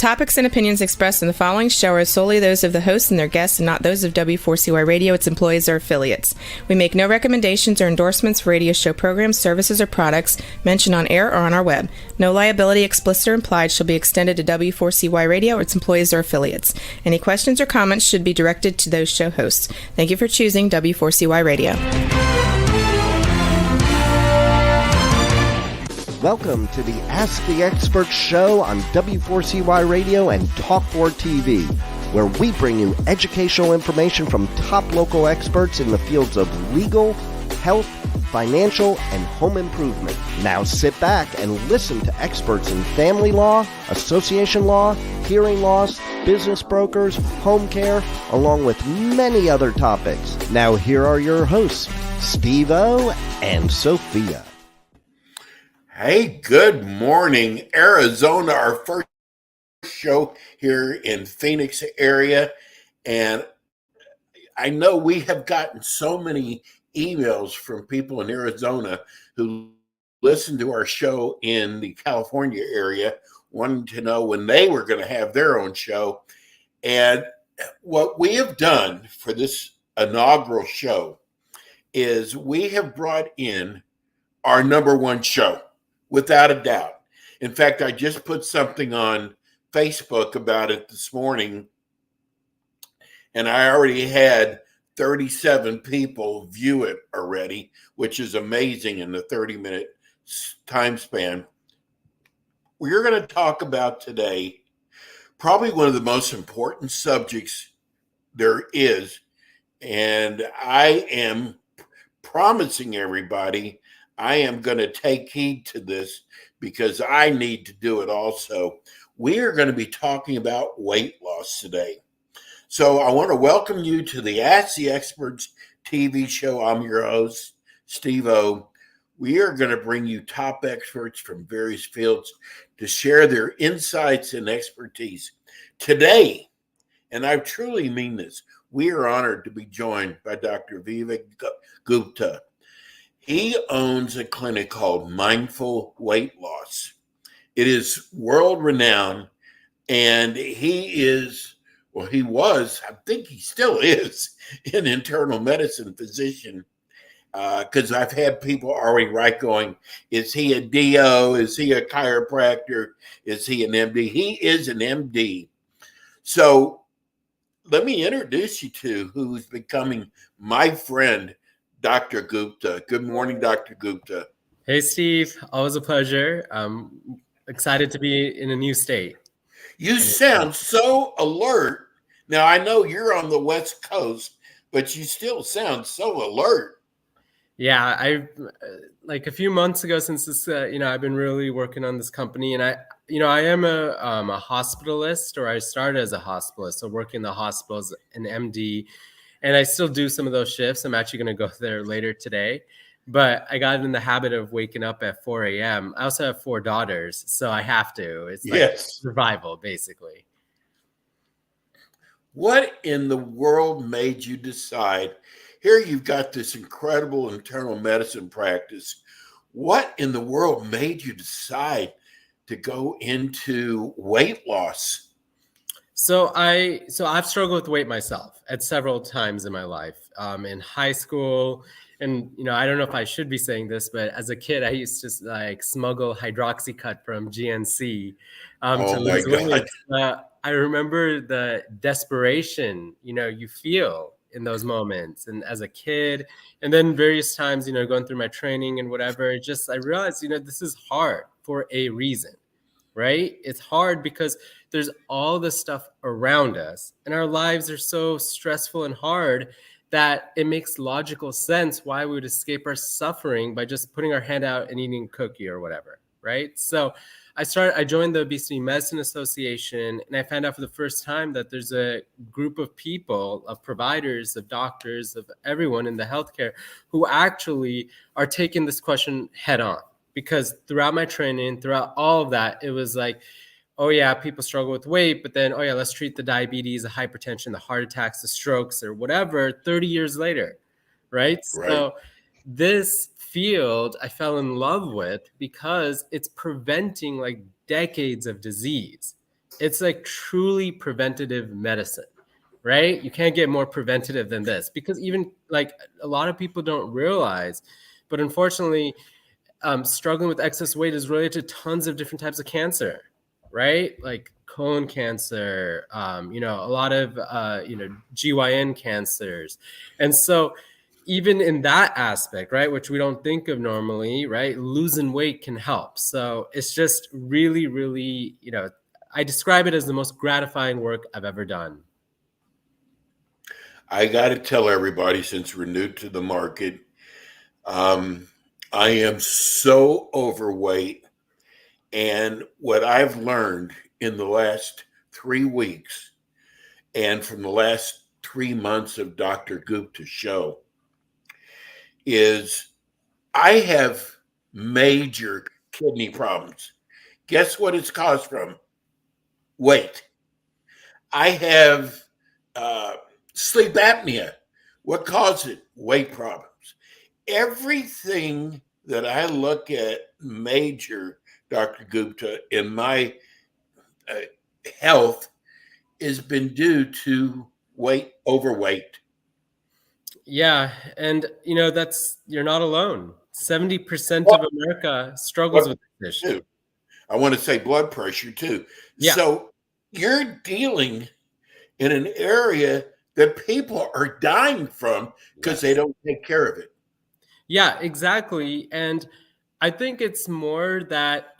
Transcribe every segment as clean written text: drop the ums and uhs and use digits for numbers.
topics and opinions expressed in the following show are solely those of the hosts and their guests and not those of W4CY Radio, its employees, or affiliates. We make no recommendations or endorsements for radio show programs, services, or products mentioned on air or on our web. No liability, explicit or implied, shall be extended to W4CY Radio or its employees or affiliates. Any questions or comments should be directed to those show hosts. Thank you for choosing W4CY Radio. Welcome to the Ask the Expert show on W4CY Radio and Talk4 TV, where we bring you educational information from top local experts in the fields of legal, health, financial, and home improvement. Now sit back and listen to experts in family law, association law, hearing loss, business brokers, home care, along with many other topics. Now here are your hosts, Steve-O and Sophia. Hey, good morning, Arizona, our first show here in Phoenix area. And I know we have gotten so many emails from people in Arizona who listen to our show in the California area, wanting to know when they were going to have their own show. And what we have done for this inaugural show is we have brought in our number one show. Without a doubt. In fact, I just put something on Facebook about it this morning, and I already had 37 people view it already, which is amazing in the 30-minute time span. We're going to talk about today probably one of the most important subjects there is, and I am promising everybody I am going to take heed to this because I need to do it also. We are going to be talking about weight loss today. So I want to welcome you to the Ask the Experts TV show. I'm your host, Steve-O. We are going to bring you top experts from various fields to share their insights and expertise. Today, and I truly mean this, we are honored to be joined by Dr. Vivek Gupta. He owns a clinic called Mindful Weight Loss. It is world renowned, and he was, I think he still is, an internal medicine physician. Because I've had people already write going, is he a DO? Is he a chiropractor? Is he an MD? He is an MD. So let me introduce you to who's becoming my friend, Dr. Gupta. Good morning, Dr. Gupta. Hey, Steve. Always a pleasure. I'm excited to be in a new state. You sound so alert. Now, I know you're on the West Coast, but you still sound so alert. Yeah, I like a few months ago since this, I've been really working on this company, and I am a hospitalist, or I started as a hospitalist, so working in the hospital as an MD. And I still do some of those shifts. I'm actually going to go there later today. But I got in the habit of waking up at 4 a.m. I also have 4 daughters, so I have to. It's like survival, basically. What in the world made you decide? Here you've got this incredible internal medicine practice. What in the world made you decide to go into weight loss? So I've struggled with weight myself at several times in my life. In high school, and I don't know if I should be saying this, but as a kid, I used to smuggle Hydroxycut from GNC to lose weight. I remember the desperation you feel in those moments, and as a kid, and then various times going through my training and whatever. I realized this is hard for a reason. Right? It's hard because there's all the stuff around us, and our lives are so stressful and hard that it makes logical sense why we would escape our suffering by just putting our hand out and eating a cookie or whatever. Right? So I joined the Obesity Medicine Association, and I found out for the first time that there's a group of people, of providers, of doctors, of everyone in the healthcare who actually are taking this question head on. Because throughout my training, throughout all of that, it was like, oh yeah, people struggle with weight, but then, oh yeah, let's treat the diabetes, the hypertension, the heart attacks, the strokes, or whatever 30 years later, right? So this field I fell in love with because it's preventing like decades of disease. It's like truly preventative medicine, right? You can't get more preventative than this, because even like a lot of people don't realize, but unfortunately, struggling with excess weight is related to tons of different types of cancer, right? Like colon cancer, a lot of, GYN cancers. And so even in that aspect, right, which we don't think of normally, right, losing weight can help. So it's just really, really, I describe it as the most gratifying work I've ever done. I got to tell everybody, since we're new to the market, I am so overweight. And what I've learned in the last 3 weeks and from the last 3 months of Dr. Gupta's show is I have major kidney problems. Guess what it's caused from? Weight. I have sleep apnea. What caused it? Weight problems. Everything that I look at major, Dr. Gupta, in my health has been due to overweight. Yeah, and you're not alone. 70% of America struggles with this issue. I want to say blood pressure too. Yeah. So you're dealing in an area that people are dying from because they don't take care of it. Yeah, exactly. And I think it's more that,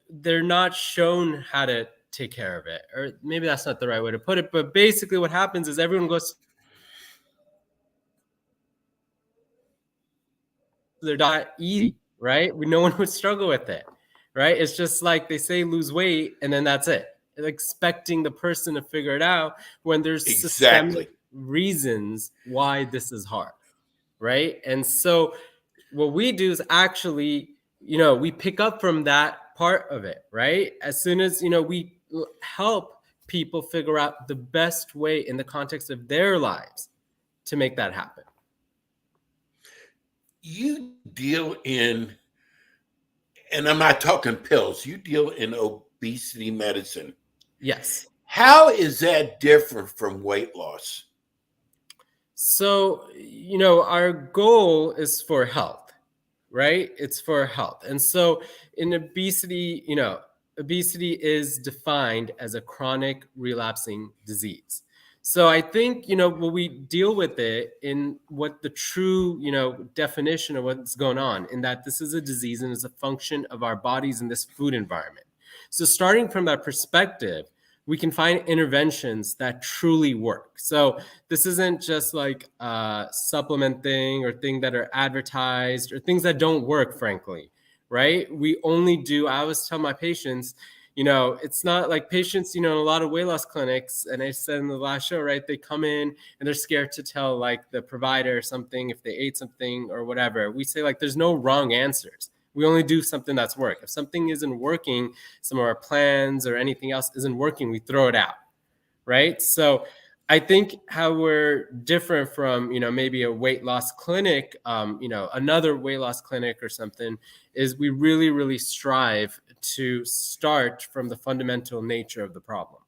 they're not shown how to take care of it. Or maybe that's not the right way to put it. But basically what happens is everyone goes to their diet easy, right? No one would struggle with it, right? It's just like they say lose weight and then that's it. Expecting the person to figure it out when there's systemic reasons why this is hard, right? And so what we do is actually, we pick up from that part of it, right? As soon as, we help people figure out the best way in the context of their lives to make that happen. You deal in, and I'm not talking pills, you deal in obesity medicine. Yes. How is that different from weight loss? So, our goal is for health, right? It's for health. And so in obesity, obesity is defined as a chronic relapsing disease. So I think, when we deal with it in what the true, definition of what's going on, in that this is a disease and is a function of our bodies in this food environment. So starting from that perspective, we can find interventions that truly work. So this isn't just like a supplement thing or thing that are advertised or things that don't work, frankly, right? We only do, I always tell my patients, it's not like patients, in a lot of weight loss clinics, and I said in the last show, right, they come in and they're scared to tell like the provider something if they ate something or whatever. We say like there's no wrong answers. We only do something that's work. If something isn't working, some of our plans or anything else isn't working, we throw it out, right? So I think how we're different from, maybe a weight loss clinic, another weight loss clinic or something, is we really, really strive to start from the fundamental nature of the problem.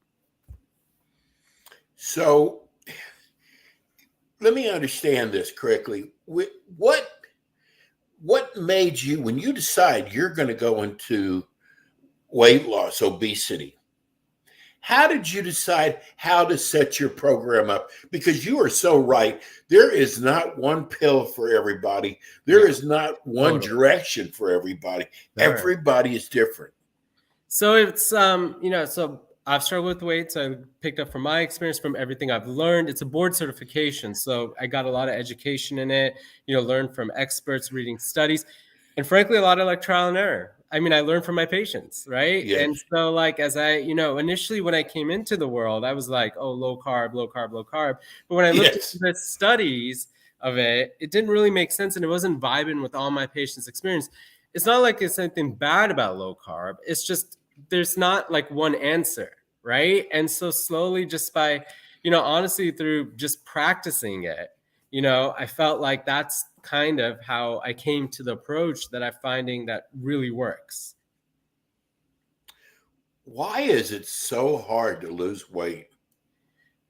So let me understand this correctly. What made you, when you decide you're going to go into weight loss, obesity, how did you decide how to set your program up? Because you are so right. There is not one pill for everybody. There is not one direction for everybody. Everybody is different. So it's, so I've struggled with weight. So I picked up from my experience, from everything I've learned. It's a board certification. So I got a lot of education in it, learned from experts, reading studies, and frankly, a lot of like trial and error. I mean, I learned from my patients, right? Yes. And so like, as I, initially when I came into the world, I was like, oh, low carb, low carb, low carb. But when I looked at the studies of it, it didn't really make sense. And it wasn't vibing with all my patients' experience. It's not like it's anything bad about low carb. It's just, there's not like one answer, right? And so slowly, just by, honestly, through just practicing it, I felt like that's kind of how I came to the approach that I'm finding that really works. Why is it so hard to lose weight?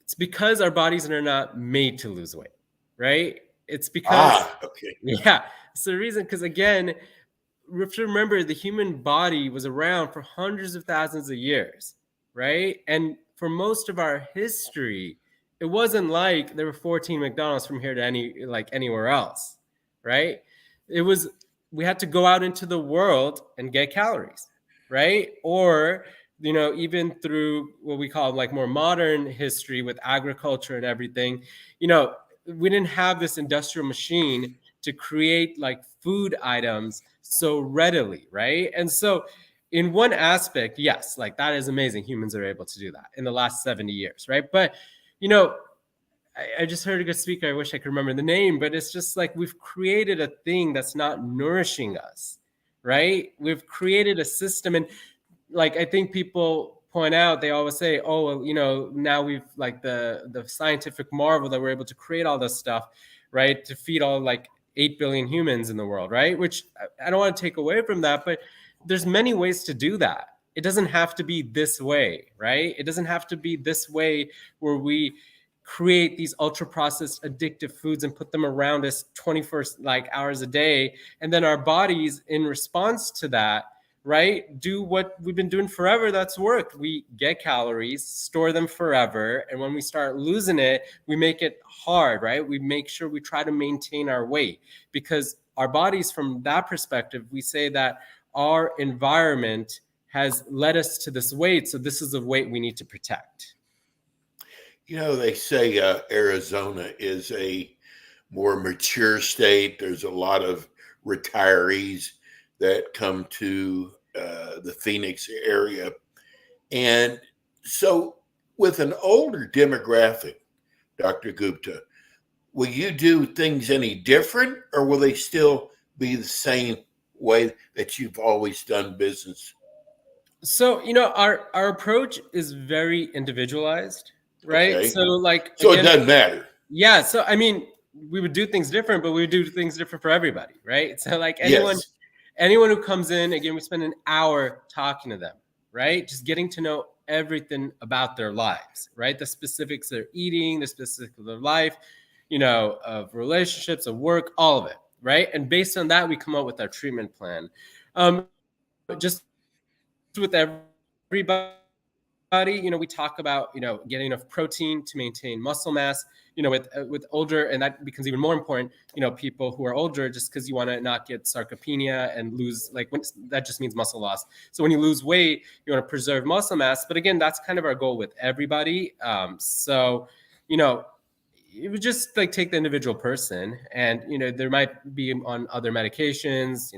It's because our bodies are not made to lose weight, right? It's because, Okay. yeah, it's the reason. Because again, we have to remember the human body was around for hundreds of thousands of years, right? And for most of our history, it wasn't like there were 14 McDonald's from here to anywhere else, right? It was, we had to go out into the world and get calories, right? Or, even through what we call like more modern history with agriculture and everything, we didn't have this industrial machine to create like food items so readily, right? And so in one aspect, yes, like that is amazing. Humans are able to do that in the last 70 years, right? But, I just heard a good speaker. I wish I could remember the name, but it's just like we've created a thing that's not nourishing us, right? We've created a system. And like, I think people point out, they always say, oh, well, now we've like the scientific marvel that we're able to create all this stuff, right? To feed all like 8 billion humans in the world, right? Which I don't want to take away from that, but there's many ways to do that. It doesn't have to be this way, right? It doesn't have to be this way where we create these ultra processed addictive foods and put them around us 24 like hours a day. And then our bodies in response to that, right, do what we've been doing forever that's worked. We get calories, store them forever, and when we start losing it, we make it hard, right? We make sure we try to maintain our weight, because our bodies, from that perspective, we say that our environment has led us to this weight, so this is the weight we need to protect. They say Arizona is a more mature state. There's a lot of retirees that come to the Phoenix area. And so with an older demographic, Dr. Gupta, will you do things any different, or will they still be the same way that you've always done business? So, our approach is very individualized, right? Okay. So it doesn't matter. Yeah. So, I mean, we would do things different, but we would do things different for everybody, right? So like anyone who comes in, again, we spend an hour talking to them, right? Just getting to know everything about their lives, right? The specifics of their eating, the specifics of their life, of relationships, of work, all of it, right? And based on that, we come up with our treatment plan. Just with everybody, we talk about, getting enough protein to maintain muscle mass, with older, and that becomes even more important, people who are older, just because you want to not get sarcopenia and lose, that just means muscle loss. So when you lose weight, you want to preserve muscle mass. But again, that's kind of our goal with everybody. It would just like take the individual person, and there might be on other medications.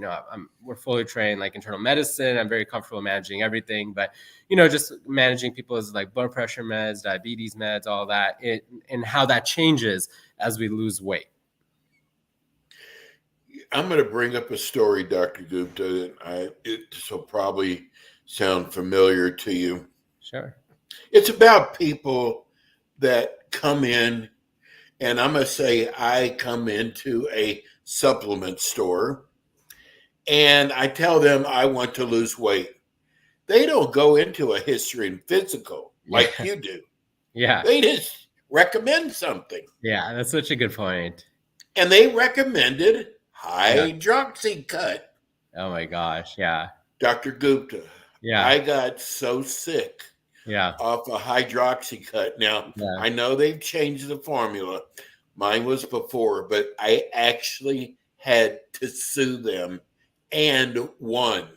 We're fully trained like internal medicine. I'm very comfortable managing everything, but just managing people's like blood pressure meds, diabetes meds, all that, and how that changes as we lose weight. I'm going to bring up a story, Dr. Gupta, and this will probably sound familiar to you. Sure. It's about people that come in. And I'm going to say I come into a supplement store and I tell them I want to lose weight. They don't go into a history and physical like you do. Yeah. They just recommend something. Yeah, that's such a good point. And they recommended hydroxycut. Oh my gosh. Yeah. Dr. Gupta. Yeah. I got so sick. Yeah. Off a hydroxycut. Now, I know they've changed the formula. Mine was before, but I actually had to sue them and won.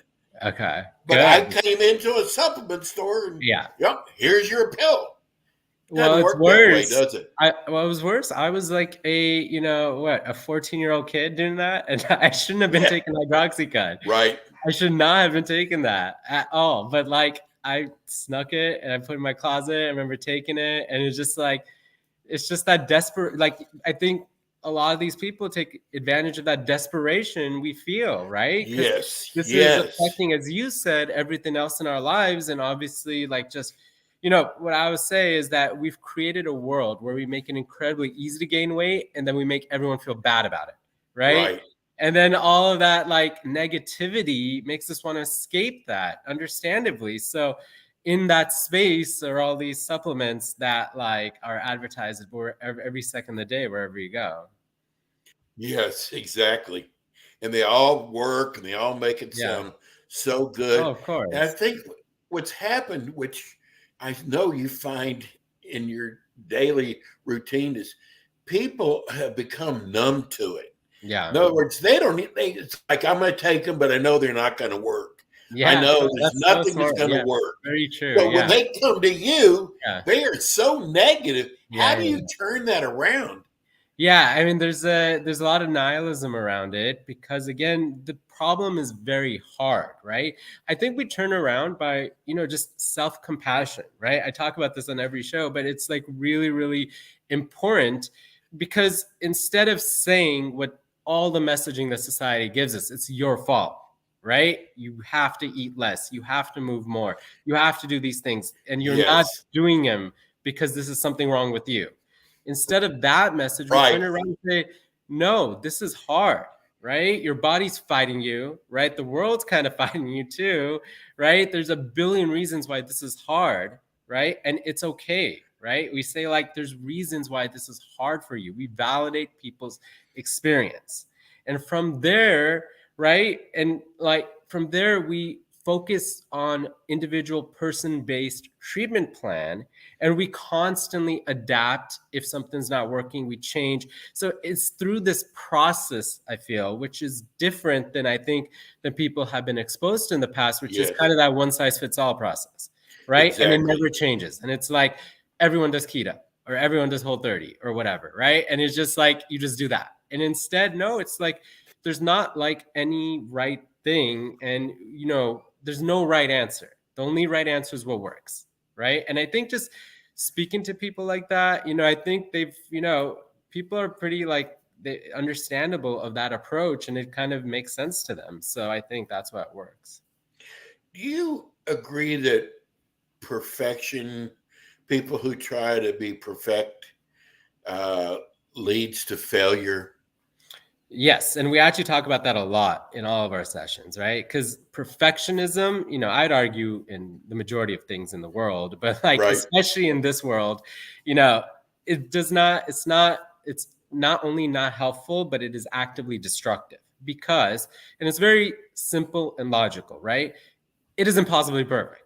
Okay. But I came into a supplement store and yep, here's your pill. Well, it's worse, way, does it? It was worse. I was like a 14-year-old kid doing that, and I shouldn't have been taking hydroxycut. Right. I should not have been taking that at all. But like, I snuck it and I put it in my closet. I remember taking it, and it's just that desperate. Like, I think a lot of these people take advantage of that desperation we feel, right? Yes. This is affecting, as you said, everything else in our lives. And obviously, like, just, what I would say is that we've created a world where we make it incredibly easy to gain weight, and then we make everyone feel bad about it. Right. And then all of that like negativity makes us want to escape that, understandably. So in that space are all these supplements that like are advertised every second of the day, wherever you go. Yes, exactly. And they all work and they all make it Yeah. sound so Oh, good. of And I course. think what's happened, which I know you find in your daily routine, is people have become numb to it. In Yeah. other words, they don't need, it's like, I'm going to take them, but I know they're not going to work. I Yeah. know there's That's so nothing that's smart. going to Yeah. work. Very true. So when Yeah. they come to you, Yeah. they are so negative. How Yeah. do you turn that around? Yeah, I mean, there's a lot of nihilism around it because again, the problem is very hard, right? I think we turn around by, just self-compassion, right? I talk about this on every show, but it's like really, really important because instead of saying what all the messaging that society gives us, it's your fault, right? You have to eat less, you have to move more, you have to do these things, and you're not Yes, doing them because this is something wrong with you. Instead of that message, we right. turn around and say, no, this is hard, right? Your body's fighting you, right? The world's kind of fighting you too, right? There's a billion reasons why this is hard, right? And it's okay, right? We say, like, there's reasons why this is hard for you. We validate people's experience. And from there, right? And like from there, we focus on individual person-based treatment plan, and we constantly adapt. If something's not working, we change. So it's through this process, I feel, which is different than I think than people have been exposed to in the past, which is Yes, kind of that one size fits all process, right? And it exactly. never changes, and it's like everyone does keto or everyone does Whole30 or whatever, right? And it's just like you just do that. And instead, no, it's like there's not like any right thing, and there's no right answer. The only right answer is what works, right? And I think just speaking to people like that, I think they've, people are pretty like they understandable of that approach, and it kind of makes sense to them. So I think that's what works. Do you agree that perfection, people who try to be perfect, uh, leads to failure? Yes, and we actually talk about that a lot in all of our sessions, right? Because perfectionism, I'd argue in the majority of things in the world, but like Right, especially in this world, you know, it's not only not helpful, but it is actively destructive because, and it's very simple and logical, right? It is impossible to be perfect,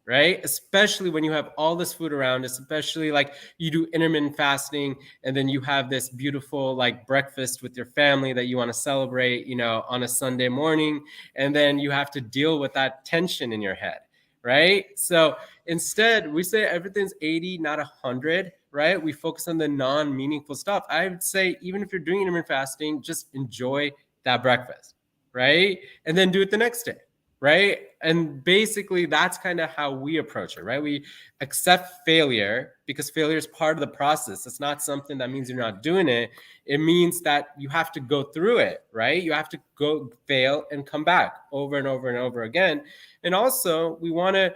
right? Especially when you have all this food around, especially like you do intermittent fasting and then you have this beautiful like breakfast with your family that you want to celebrate, on a Sunday morning. And then you have to deal with that tension in your head, right? So instead, we say everything's 80, not 100, right? We focus on the non-meaningful stuff. I would say, even if you're doing intermittent fasting, just enjoy that breakfast, right? And then do it the next day, right? And basically that's kind of how we approach it, right? We accept failure because failure is part of the process. It's not something that means you're not doing it. It means that you have to go through it, right? You have to go fail and come back over and over and over again. And also we want to,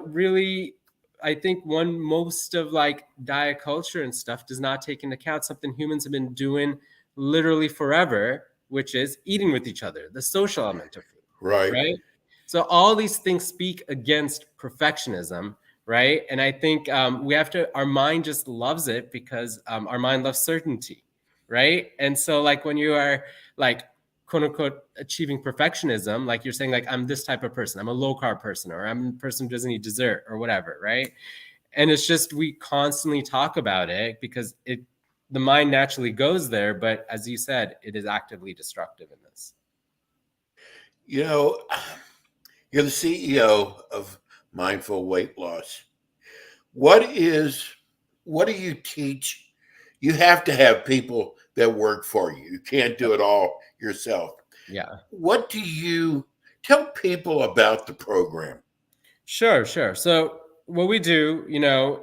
really, I think most of like diet culture and stuff does not take into account something humans have been doing literally forever, which is eating with each other, the social element of food, right. right? So all these things speak against perfectionism, right? And I think we have to, our mind just loves it because our mind loves certainty, right? And so like when you are like quote unquote achieving perfectionism, like you're saying like I'm this type of person, I'm a low carb person, or I'm a person who doesn't eat dessert or whatever, right? And it's just we constantly talk about it because the mind naturally goes there, but as you said, it is actively destructive in this. You know, you're the CEO of Mindful Weight Loss. What is what do you teach? You have to have people that work for you. You can't do it all yourself. Yeah. What do you tell people about the program? Sure, sure. So what we do,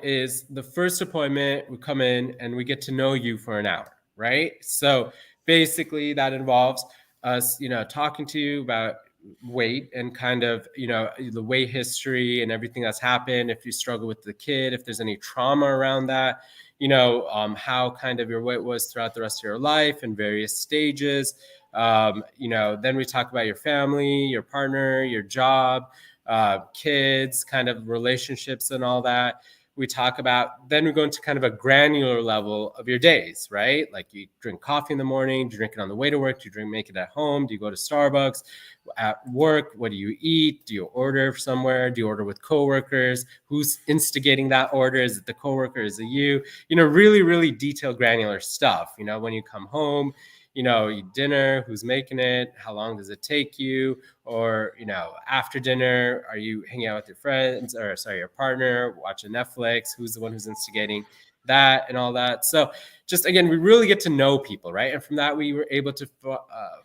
is the first appointment, we come in and we get to know you for an hour, right? So basically that involves us, talking to you about weight and kind of, the weight history and everything that's happened. If you struggle with the kid, if there's any trauma around that, how kind of your weight was throughout the rest of your life and various stages. Then we talk about your family, your partner, your job, kids, kind of relationships and all that. We talk about, then we go into kind of a granular level of your days, right? Like you drink coffee in the morning, do you drink it on the way to work? Do you make it at home? Do you go to Starbucks? At work, what do you eat? Do you order somewhere? Do you order with coworkers? Who's instigating that order? Is it the coworker? Is it you? Really, really detailed, granular stuff. When you come home, eat dinner, who's making it, how long does it take you? Or, after dinner, are you hanging out with your friends or your partner, watching Netflix? Who's the one who's instigating that and all that? So just, again, we really get to know people, right? And from that, we were able to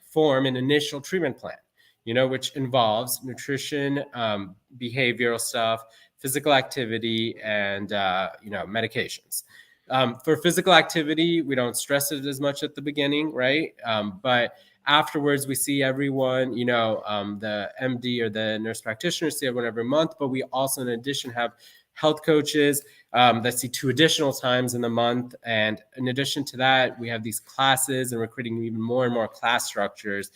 form an initial treatment plan, which involves nutrition, behavioral stuff, physical activity, and, medications. For physical activity, we don't stress it as much at the beginning, right? But afterwards, we see everyone, the MD or the nurse practitioner see everyone every month, but we also, in addition, have health coaches that see 2 additional times in the month. And in addition to that, we have these classes, and we're creating even more and more class structures,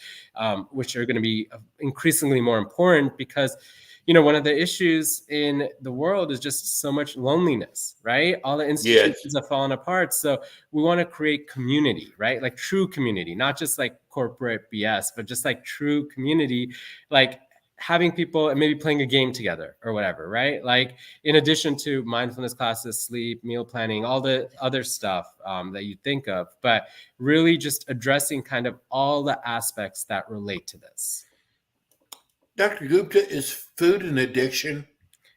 which are going to be increasingly more important because one of the issues in the world is just so much loneliness, right? All the institutions have fallen apart. So we want to create community, right? Like true community, not just like corporate BS, but just like true community, like having people and maybe playing a game together or whatever, right? Like in addition to mindfulness classes, sleep, meal planning, all the other stuff that you think of, but really just addressing kind of all the aspects that relate to this. Dr. Gupta, is food an addiction?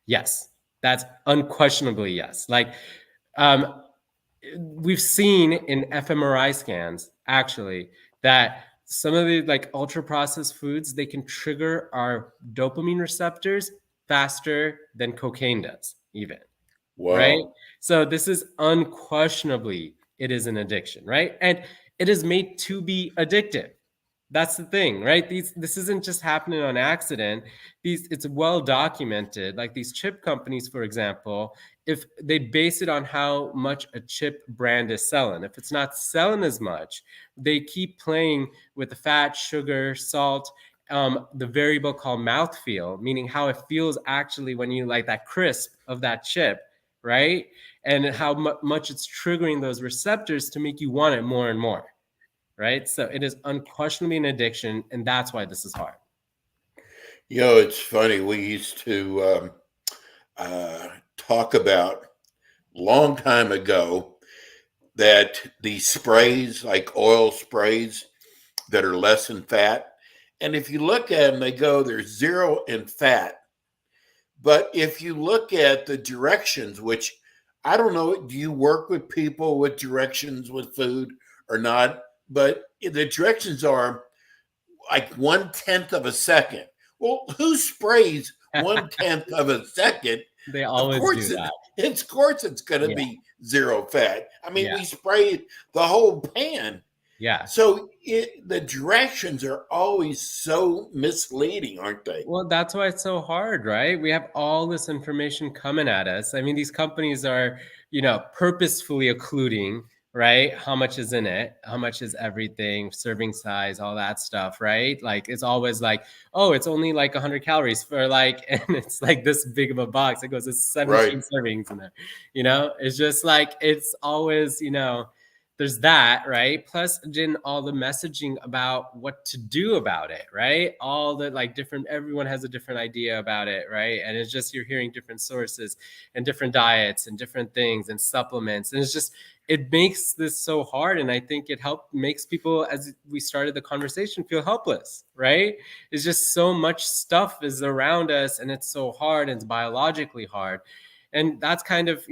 Yes, that's unquestionably yes. Like we've seen in fMRI scans, actually, that some of the like ultra processed foods, they can trigger our dopamine receptors faster than cocaine does, even. Wow. Right? So this is unquestionably, it is an addiction, right? And it is made to be addictive. That's the thing, right? This isn't just happening on accident. It's well documented. Like these chip companies, for example, if they base it on how much a chip brand is selling. If it's not selling as much, they keep playing with the fat, sugar, salt, the variable called mouthfeel, meaning how it feels actually when you like that crisp of that chip, right? And how much it's triggering those receptors to make you want it more and more. Right? So it is unquestionably an addiction, and that's why this is hard. It's funny. We used to talk about long time ago that these sprays, like oil sprays that are less in fat, and if you look at them, they go, there's 0 in fat. But if you look at the directions, which I don't know, do you work with people with directions with food or not? But the directions are like 1/10 of a second. Well, who sprays 1/10 of a second? They always do that. Of course, it's going to be 0 fat. I mean, we spray the whole pan. Yeah. So the directions are always so misleading, aren't they? Well, that's why it's so hard, right? We have all this information coming at us. I mean, these companies are, purposefully occluding, right? How much is in it? How much is everything, serving size, all that stuff, right? Like it's always like, oh, it's only like 100 calories for like, and it's like this big of a box. It goes, it's 17 servings in there. It's just like, it's always, there's that, right? Plus, then all the messaging about what to do about it, right? All the like different, everyone has a different idea about it, right? And it's just, you're hearing different sources and different diets and different things and supplements. And it's just, it makes this so hard. And I think it makes people, as we started the conversation, feel helpless, right? It's just so much stuff is around us and it's so hard and it's biologically hard. And that's kind of,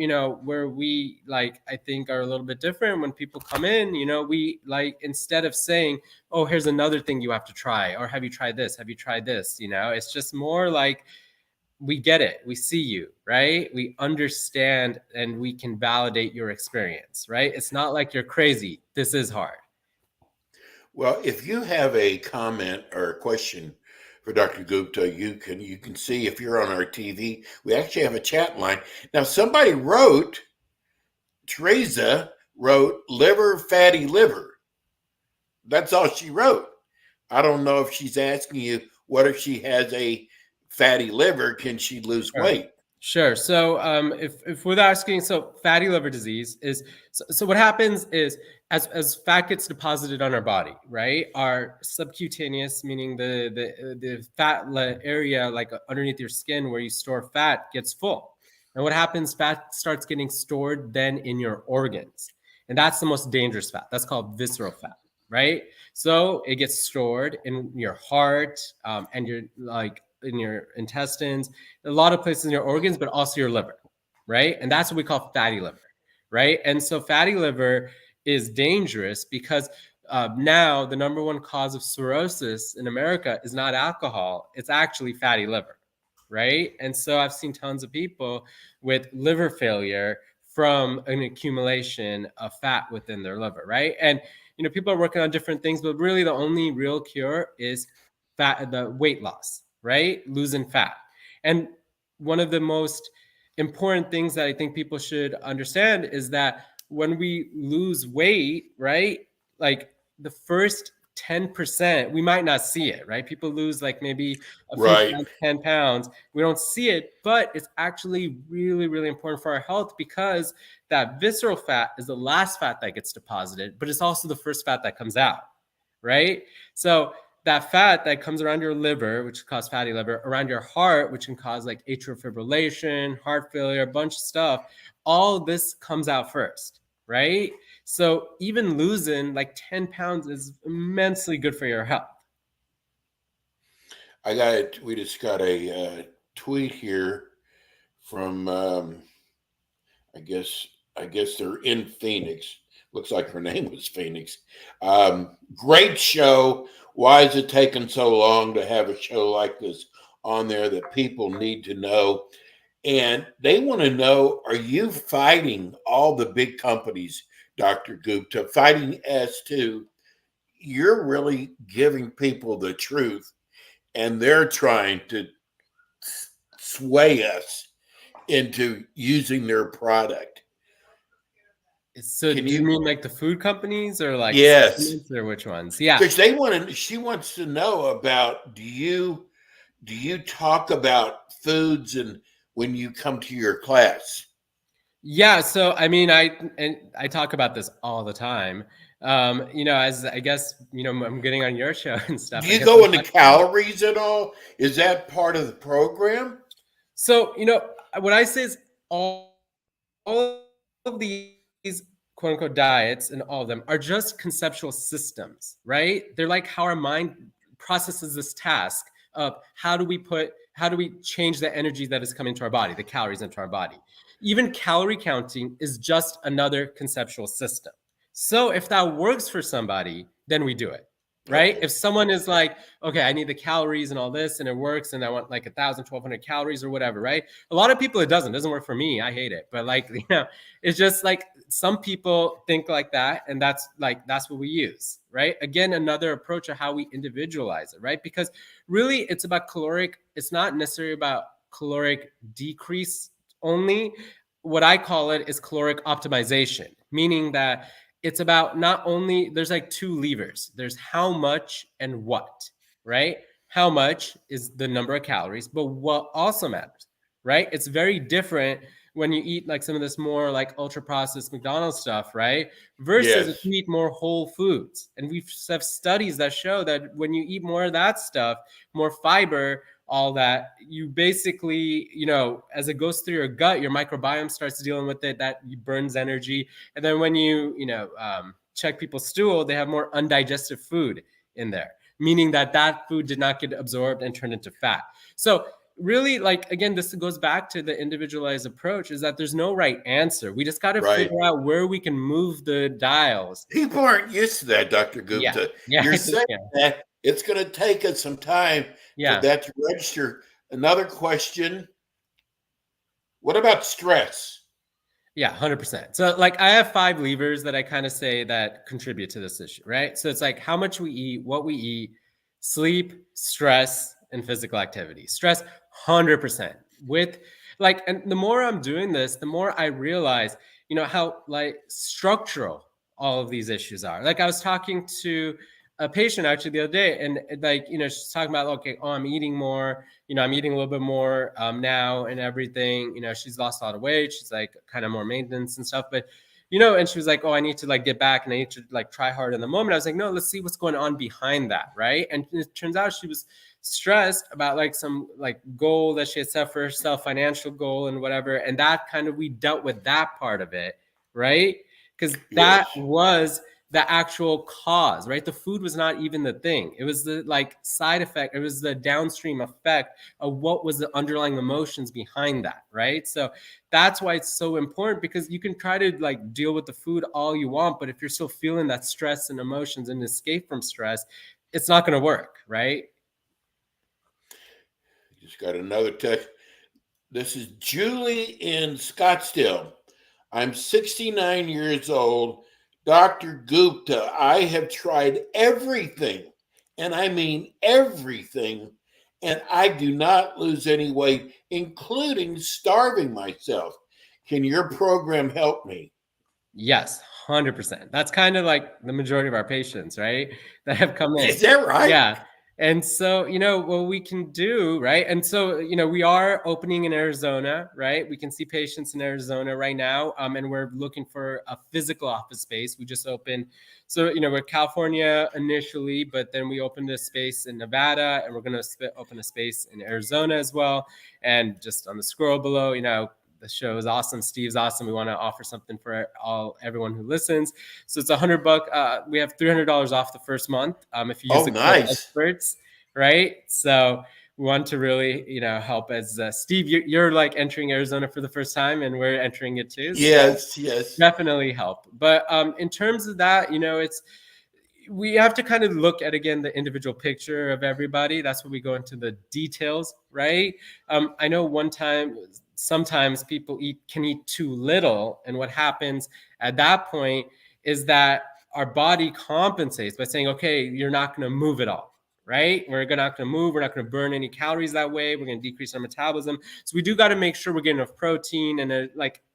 where we like, I think are a little bit different when people come in, we like, instead of saying, oh, here's another thing you have to try, or have you tried this? Have you tried this? It's just more like, we get it. We see you, right? We understand and we can validate your experience, right? It's not like you're crazy. This is hard. Well, if you have a comment or a question for Dr. Gupta, you can see if you're on our TV, we actually have a chat line. Now, somebody Teresa wrote liver, fatty liver. That's all she wrote. I don't know if she's asking you what if she has a fatty liver, can she lose weight? Sure. So if we're asking, so fatty liver disease is, so what happens is as fat gets deposited on our body, right? Our subcutaneous, meaning the fat area like underneath your skin where you store fat gets full. And what happens, fat starts getting stored then in your organs. And that's the most dangerous fat. That's called visceral fat, right? So it gets stored in your heart and your like in your intestines, a lot of places in your organs, but also your liver, right? And that's what we call fatty liver, right? And so fatty liver is dangerous because now the number one cause of cirrhosis in America is not alcohol, it's actually fatty liver, right? And so I've seen tons of people with liver failure from an accumulation of fat within their liver, right? And people are working on different things, but really the only real cure is the weight loss, right? Losing fat. And one of the most important things that I think people should understand is that when we lose weight, right? Like the first 10%, we might not see it, right? People lose like maybe a few pounds, 10 pounds. We don't see it, but it's actually really, really important for our health because that visceral fat is the last fat that gets deposited, but it's also the first fat that comes out, right? So that fat that comes around your liver, which causes fatty liver, around your heart, which can cause like atrial fibrillation, heart failure, a bunch of stuff, all this comes out first, right? So even losing like 10 pounds is immensely good for your health. We just got a tweet here from, I guess they're in Phoenix. Looks like her name was Phoenix. Great show. Why is it taking so long to have a show like this on there that people need to know? And they want to know, are you fighting all the big companies, Dr. Gupta, fighting as to you're really giving people the truth and they're trying to sway us into using their product? So do you mean like the food companies or like yes, or which ones? Yeah, because she wants to know about, do you talk about foods and when you come to your class? Yeah, so I mean, I talk about this all the time. As I guess I'm getting on your show and stuff. Do you go into calories at all? Is that part of the program? So what I say is all of these quote unquote diets and all of them are just conceptual systems, right? They're like how our mind processes this task of how do we change the energy that is coming to our body, the calories into our body. Even calorie counting is just another conceptual system. So if that works for somebody, then we do it, right? Okay. If someone is like, okay, I need the calories and all this and it works and I want like 1,000, 1,200 calories or whatever, right? A lot of people, it doesn't work for me. I hate it. But like, it's just like some people think like that. And that's what we use, right? Again, another approach of how we individualize it, right? Because really it's about it's not necessarily about caloric decrease only. What I call it is caloric optimization, meaning that it's about not only, there's like two levers. There's how much and what, right? How much is the number of calories, but what also matters, right? It's very different when you eat like some of this more like ultra processed McDonald's stuff, right? Versus if you eat more whole foods. And we have studies that show that when you eat more of that stuff, more fiber, all that, you basically, as it goes through your gut, your microbiome starts dealing with it, that burns energy. And then when you check people's stool, they have more undigested food in there, meaning that food did not get absorbed and turned into fat. So really, like, again, this goes back to the individualized approach, is that there's no right answer. We just got to figure out where we can move the dials. People aren't used to that, Dr. Gupta. Yeah. You're saying that it's going to take us some time for that to register. Another question, what about stress? Yeah, 100%. So like I have 5 levers that I kind of say that contribute to this issue, right? So it's like how much we eat, what we eat, sleep, stress, and physical activity. Stress, 100%. With like, and the more I'm doing this, the more I realize, how like structural all of these issues are. Like I was talking to a patient actually the other day, and like, she's talking about, okay, oh, I'm eating more, I'm eating a little bit more now and everything. She's lost a lot of weight. She's like kind of more maintenance and stuff, but and she was like, oh, I need to like get back and I need to like try hard in the moment. I was like, no, let's see what's going on behind that, right? And it turns out she was stressed about like some like goal that she had set for herself, financial goal and whatever, and that kind of, we dealt with that part of it, right? Because that was the actual cause, right? The food was not even the thing. It was the like side effect. It was the downstream effect of what was the underlying emotions behind that, right? So that's why it's so important, because you can try to like deal with the food all you want, but if you're still feeling that stress and emotions and escape from stress, it's not going to work, right? Just got another text. This is Julie in Scottsdale. I'm 69 years old. Dr. Gupta, I have tried everything, and I mean everything, and I do not lose any weight, including starving myself. Can your program help me? Yes, 100%. That's kind of like the majority of our patients, right, that have come in. Is that right? Yeah. And so, what we can do, right? And so, we are opening in Arizona, right? We can see patients in Arizona right now, and we're looking for a physical office space. We just opened, so, we're California initially, but then we opened a space in Nevada, and we're going to open a space in Arizona as well. And just on the scroll below, the show is awesome. Steve's awesome. We want to offer something for everyone who listens. So it's $100. We have $300 off the first month if you use the code experts, right? So we want to really, help. As Steve, you're like entering Arizona for the first time, and we're entering it too. So yes, definitely help. But in terms of that, we have to kind of look at, again, the individual picture of everybody. That's where we go into the details, right? I know sometimes people can eat too little. And what happens at that point is that our body compensates by saying, okay, you're not going to move at all, right? We're not going to move. We're not going to burn any calories that way. We're going to decrease our metabolism. So we do got to make sure we're getting enough protein. And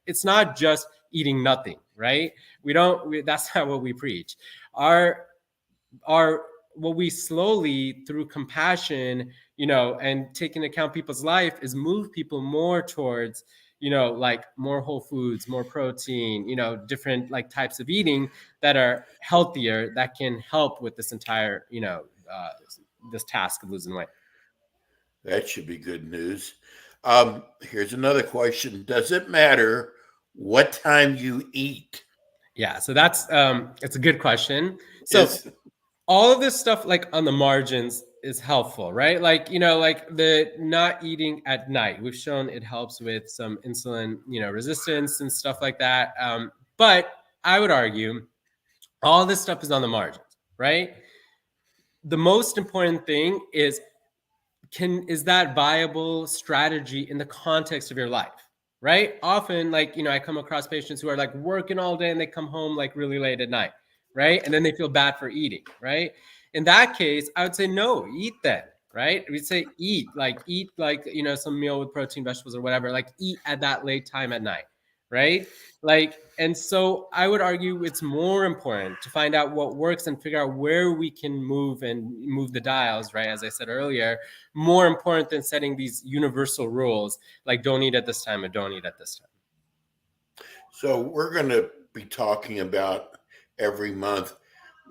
it's not just eating nothing, right? That's not what we preach. What we slowly, through compassion, and taking account people's life, is move people more towards, like more whole foods, more protein, different like types of eating that are healthier, that can help with this entire, this task of losing weight. That should be good news. Here's another question. Does it matter what time you eat? Yeah, so that's it's a good question. So all of this stuff, like on the margins, is helpful, right? Like, like the not eating at night, we've shown it helps with some insulin, resistance and stuff like that. But I would argue all this stuff is on the margins, right? The most important thing is that viable strategy in the context of your life, right? Often, like, I come across patients who are like working all day and they come home like really late at night, right? And then they feel bad for eating, right? In that case, I would say, no, eat then, right? We'd say eat like, some meal with protein, vegetables, or whatever, like eat at that late time at night, right? Like, and so I would argue it's more important to find out what works and figure out where we can move the dials, right? As I said earlier, more important than setting these universal rules, like don't eat at this time or don't eat at this time. So we're going to be talking about every month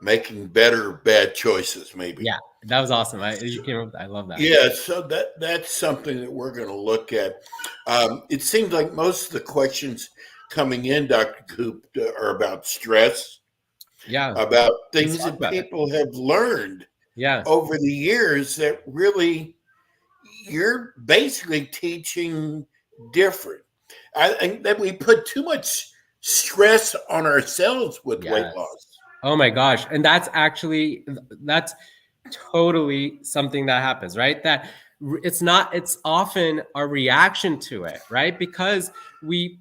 making better bad choices, maybe. Yeah, that was awesome. You came up with, I love that. Yeah, so that's something that we're going to look at. It seems like most of the questions coming in, Dr. Coop, are about stress. Yeah, about things that people have learned over the years that really you're basically teaching different. I think that we put too much stress on ourselves with weight loss. Oh my gosh. And that's totally something that happens, right? That it's often a reaction to it, right? Because we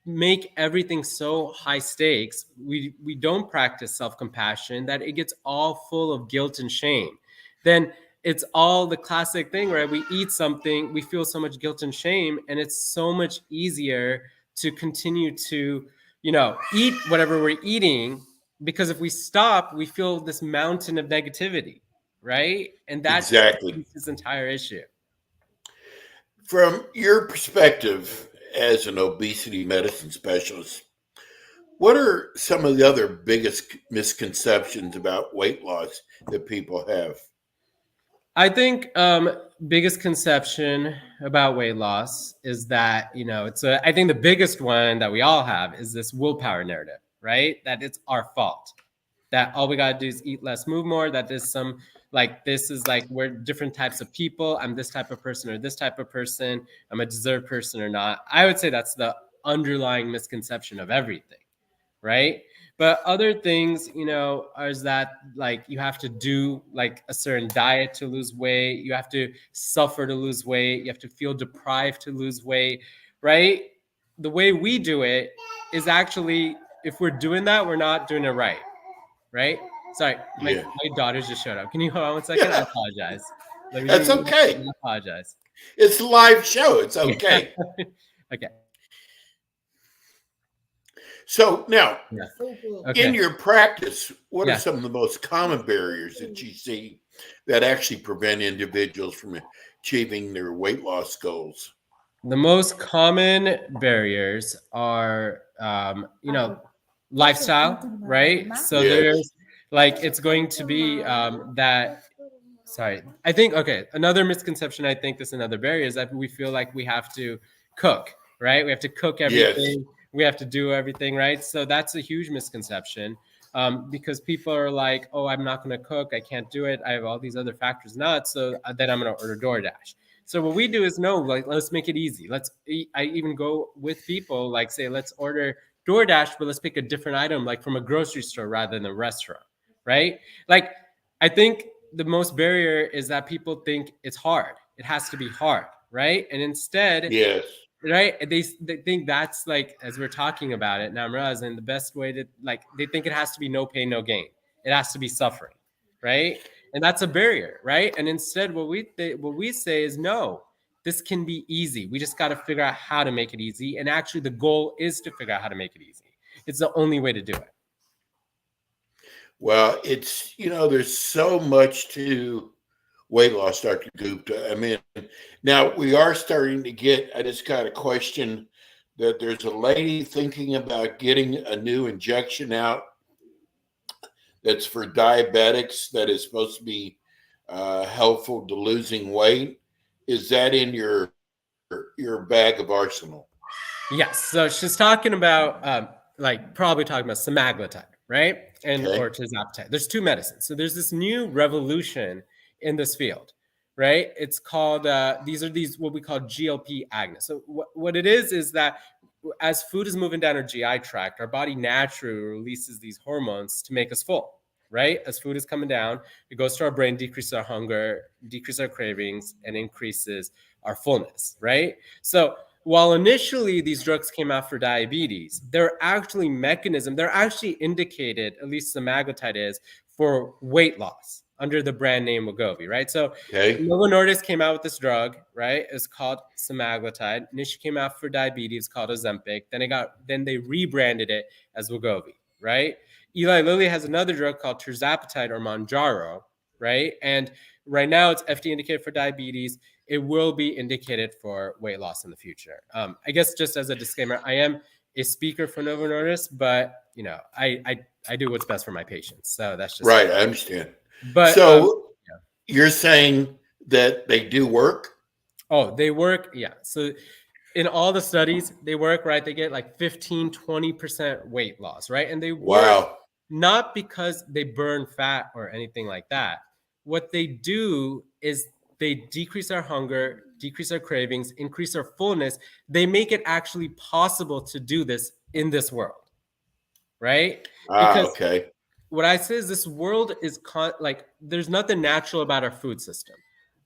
make everything so high stakes. We don't practice self-compassion, that it gets all full of guilt and shame. Then it's all the classic thing, right? We eat something, we feel so much guilt and shame, and it's so much easier to continue to, eat whatever we're eating because if we stop, we feel this mountain of negativity, right? And that's Exactly. this entire issue. From your perspective as an obesity medicine specialist, what are some of the other biggest misconceptions about weight loss that people have? I think biggest conception about weight loss is that, you know, I think the biggest one that we all have is this willpower narrative, right? That it's our fault. That all we gotta do is eat less, move more, that this is like we're different types of people. I'm this type of person or this type of person. I'm a deserved person or not. I would say that's the underlying misconception of everything, right? But other things, you know, is that like you have to do like a certain diet to lose weight. You have to suffer to lose weight. You have to feel deprived to lose weight, right? The way we do it is actually, if we're doing that, we're not doing it right, right? Sorry, my daughters just showed up. Can you hold on one second? I apologize. That's okay. I apologize. It's a live show. It's okay. Okay. So now, Okay. in your practice, what Yeah. are some of the most common barriers that you see that actually prevent individuals from achieving their weight loss goals? The most common barriers are, you know, lifestyle, right? So Yes. there's like, it's going to be that, sorry, I think, okay, another misconception, I think this another barrier is that we feel like we have to cook, right? We have to cook everything. We have to do everything, right? So that's a huge misconception because people are like, oh, I'm not going to cook. I can't do it. I have all these other factors not. So then I'm going to order DoorDash. So what we do is no, like, let's make it easy. I even go with people, like say, let's order DoorDash, but let's pick a different item, like from a grocery store rather than a restaurant, right? Like, I think the most barrier is that people think it's hard. It has to be hard, right? And instead, Yes. right, they think that's like, as we're talking about it now, I'm realizing the best way to, like, they think it has to be no pain, no gain. It has to be suffering, right? And that's a barrier, right? And instead, what we say is no, this can be easy. We just got to figure out how to make it easy. And actually, the goal is to figure out how to make it easy. It's the only way to do it. Well, it's, you know, there's so much to weight loss, Dr. Gupta. I mean, now we are starting to get, I just got a question that there's a lady thinking about getting a new injection out that's for diabetics that is supposed to be helpful to losing weight. Is that in your bag of arsenal? Yes. So she's talking about probably talking about semaglutide, right? And Okay. or tirzepatide. There's two medicines. So there's this new revolution in this field, right? It's called these what we call GLP agonists. So what it is that as food is moving down our GI tract, our body naturally releases these hormones to make us full, right? As food is coming down, it goes to our brain, decreases our hunger, decreases our cravings, and increases our fullness, right? So while initially these drugs came out for diabetes, they're actually indicated, at least semaglutide is, for weight loss under the brand name Wegovy, right? So Novo Nordisk came out with this drug, right? It's called semaglutide. Initially came out for diabetes, called Ozempic. Then they rebranded it as Wegovy, right? Eli Lilly has another drug called tirzepatide or Mounjaro, right? And right now it's FDA indicated for diabetes. It will be indicated for weight loss in the future. I guess just as a disclaimer, I am a speaker for Novo Nordisk, but you know, I do what's best for my patients. So that's just right. I understand. But so you're saying that they do work? Oh, they work. Yeah. So in all the studies, they work, right? They get like 15, 20% weight loss, right? And they work not because they burn fat or anything like that. What they do is they decrease our hunger, decrease our cravings, increase our fullness. They make it actually possible to do this in this world, right? Because what I say is this world is there's nothing natural about our food system.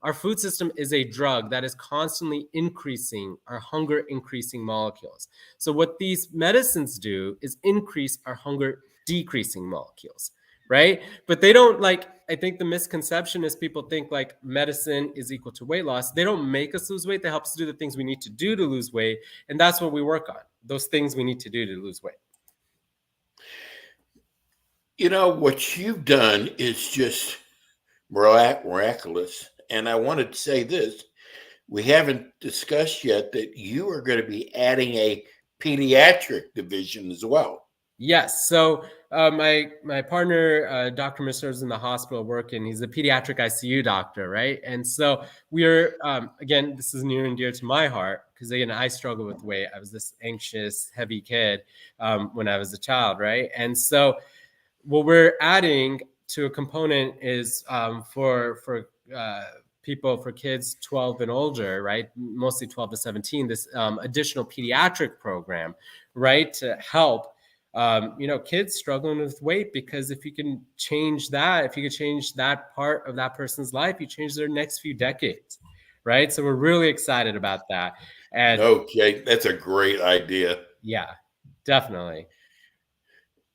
Our food system is a drug that is constantly increasing our hunger increasing molecules. So what these medicines do is increase our hunger decreasing molecules, right? But they don't I think the misconception is people think like medicine is equal to weight loss. They don't make us lose weight. They help us do the things we need to do to lose weight. And that's what we work on, those things we need to do to lose weight. You know, what you've done is just miraculous. And I wanted to say this. We haven't discussed yet that you are going to be adding a pediatric division as well. Yes. So my partner, Dr. Mister, is in the hospital working. He's a pediatric ICU doctor, right? And so we're again, this is near and dear to my heart because again, I struggle with weight. I was this anxious, heavy kid when I was a child, right? And so what we're adding to a component is for people, for kids 12 and older, right? Mostly 12 to 17. This additional pediatric program, right, to help kids struggling with weight, because if you can change that, if you can change that part of that person's life, you change their next few decades, right? So we're really excited about that. And Okay, that's a great idea. yeah, definitely.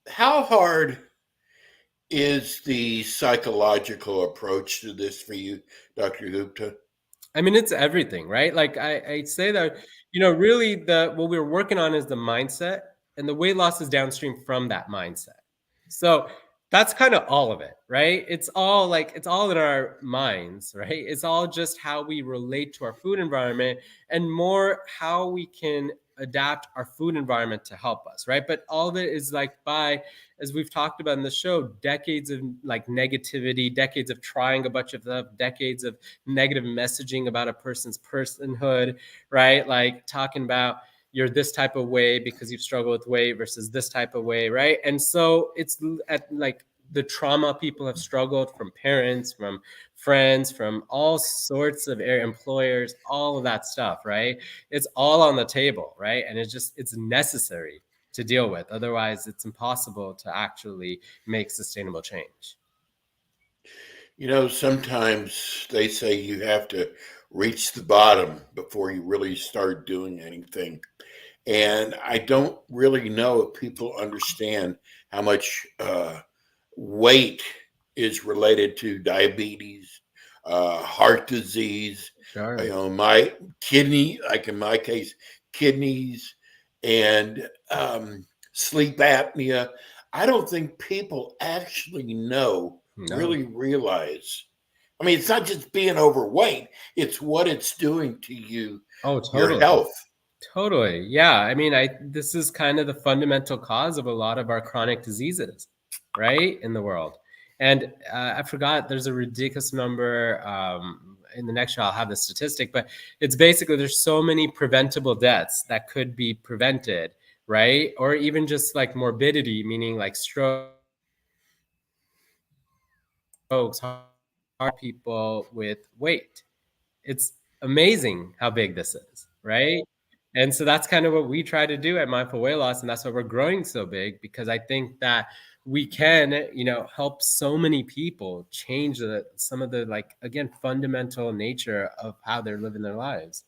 How hard is the psychological approach to this for you, Dr. Gupta? I mean, it's everything, right? Like I say that, really what we're working on is the mindset, and the weight loss is downstream from that mindset. So that's kind of all of it, right? It's all in our minds, right? It's all just how we relate to our food environment, and more how we can adapt our food environment to help us, right? But all of it is as we've talked about in the show, decades of like negativity, decades of trying a bunch of stuff, decades of negative messaging about a person's personhood, right? Like talking about you're this type of way because you've struggled with weight versus this type of way, right? And so it's at like the trauma people have struggled from parents, from friends, from all sorts of employers, all of that stuff, right? It's all on the table, right? And it's necessary to deal with. Otherwise, it's impossible to actually make sustainable change. You know, sometimes they say you have to reach the bottom before you really start doing anything. And I don't really know if people understand how much weight is related to diabetes, heart disease, Sure. my kidney, like in my case, kidneys and sleep apnea. I don't think people actually No. really realize. I mean, it's not just being overweight, it's what it's doing to you, Oh, your totally. health. Totally. Yeah. I mean, this is kind of the fundamental cause of a lot of our chronic diseases, right, in the world. And I forgot, there's a ridiculous number. In the next show, I'll have the statistic, but it's basically there's so many preventable deaths that could be prevented, right? Or even just like morbidity, meaning like strokes, heart people with weight. It's amazing how big this is, right? And so that's kind of what we try to do at Mindful Weight Loss, and that's why we're growing so big, because I think that we can, help so many people change some of the, like, again, fundamental nature of how they're living their lives.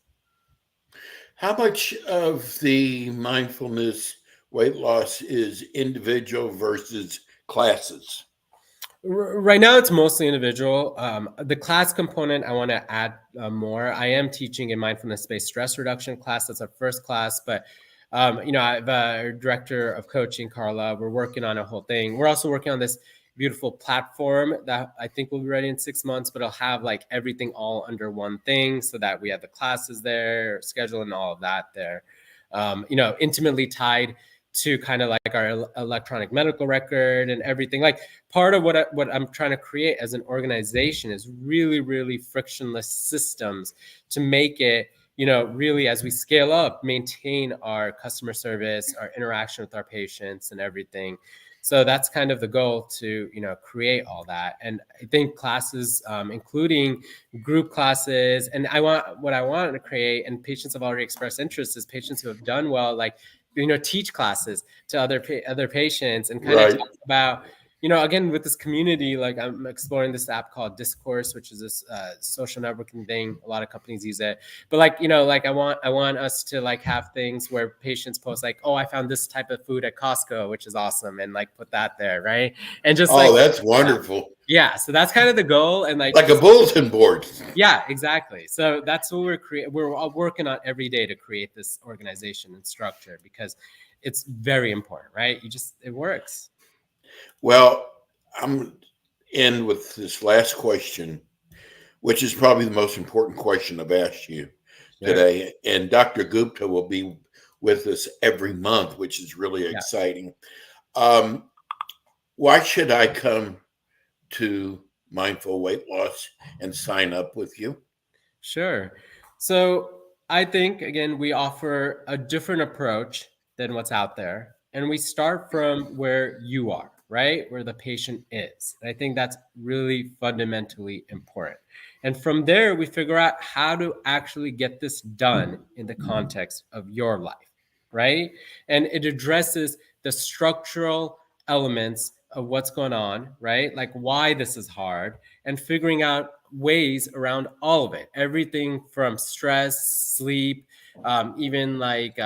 How much of the mindfulness weight loss is individual versus classes? Right now, it's mostly individual. The class component, I want to add more. I am teaching a mindfulness-based stress reduction class. That's our first class, but I have a director of coaching, Carla. We're working on a whole thing. We're also working on this beautiful platform that I think will be ready in 6 months, but it'll have like everything all under one thing, so that we have the classes there, schedule, and all of that there. Intimately tied to kind of like our electronic medical record and everything. Like part of what I'm trying to create as an organization is really, really frictionless systems to make it, really, as we scale up, maintain our customer service, our interaction with our patients and everything. So that's kind of the goal, to, create all that. And I think classes, including group classes, and what I want to create, and patients have already expressed interest, is patients who have done well, like, teach classes to other patients, and kind of Right. talk about, again, with this community. Like, I'm exploring this app called Discourse, which is this social networking thing. A lot of companies use it, but like, I want us to like have things where patients post like, oh, I found this type of food at Costco, which is awesome, and like put that there, right? And just like, Oh, that's wonderful. yeah, so that's kind of the goal, and Like a bulletin board. yeah, exactly. So that's what we're all working on every day, to create this organization and structure, because it's very important, right? It works. Well, I'm in with this last question, which is probably the most important question I've asked you today. And Dr. Gupta will be with us every month, which is really exciting. Why should I come to Mindful Weight Loss and sign up with you? Sure. So I think, again, we offer a different approach than what's out there. And we start from where you are, right? Where the patient is. And I think that's really fundamentally important. And from there, we figure out how to actually get this done in the context of your life, right? And it addresses the structural elements of what's going on, right? Like why this is hard, and figuring out ways around all of it. Everything from stress, sleep, even like,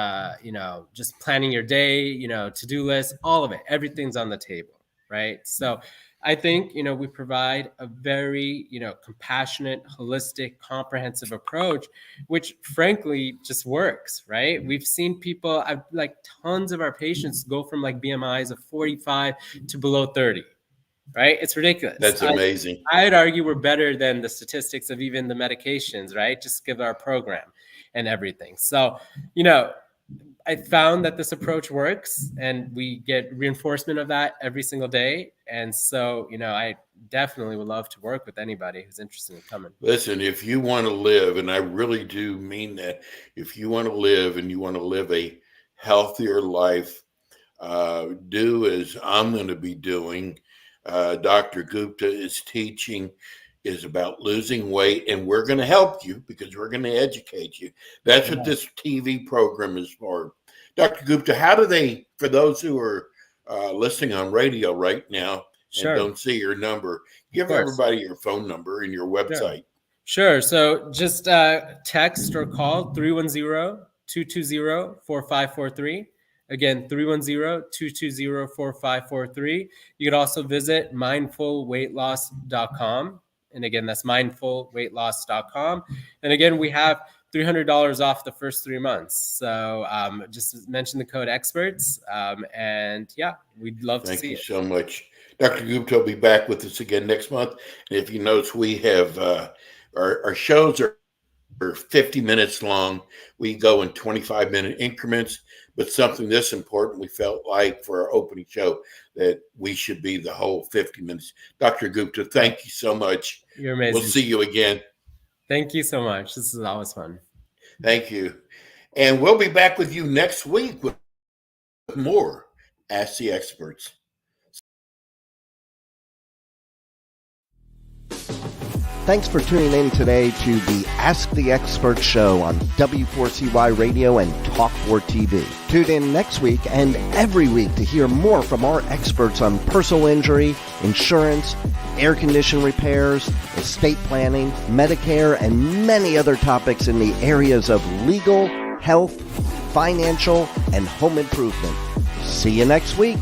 just planning your day, to-do list, all of it. Everything's on the table, right? So I think, we provide a very, compassionate, holistic, comprehensive approach, which frankly just works, right? We've seen people, like tons of our patients go from like BMIs of 45 to below 30, right? It's ridiculous. That's amazing. I'd argue we're better than the statistics of even the medications, right? Just give our program and everything. So, I found that this approach works, and we get reinforcement of that every single day. And so, I definitely would love to work with anybody who's interested in coming. Listen, if you want to live, and I really do mean that, if you want to live and you want to live a healthier life, do as I'm going to be doing. Dr. Gupta is teaching is about losing weight, and we're going to help you because we're going to educate you. That's what this TV program is for. Dr. Gupta, how do they, for those who are listening on radio right now and don't see your number, give everybody your phone number and your website. Sure. So just text or call 310-220-4543. Again, 310-220-4543. You could also visit mindfulweightloss.com. And again, that's mindfulweightloss.com. And again, we have $300 off the first 3 months. So just mention the code experts. And yeah, we'd love to see it. Thank you so much. Dr. Gupta will be back with us again next month. And if you notice, we have our shows are 50 minutes long. We go in 25-minute increments. But something this important, we felt like for our opening show that we should be the whole 50 minutes. Dr. Gupta, thank you so much. You're amazing. We'll see you again. Thank you so much. This is always fun. Thank you. And we'll be back with you next week with more Ask the Experts. Thanks for tuning in today to the Ask the Expert show on W4CY Radio and Talk4 TV. Tune in next week and every week to hear more from our experts on personal injury, insurance, air condition repairs, estate planning, Medicare, and many other topics in the areas of legal, health, financial, and home improvement. See you next week.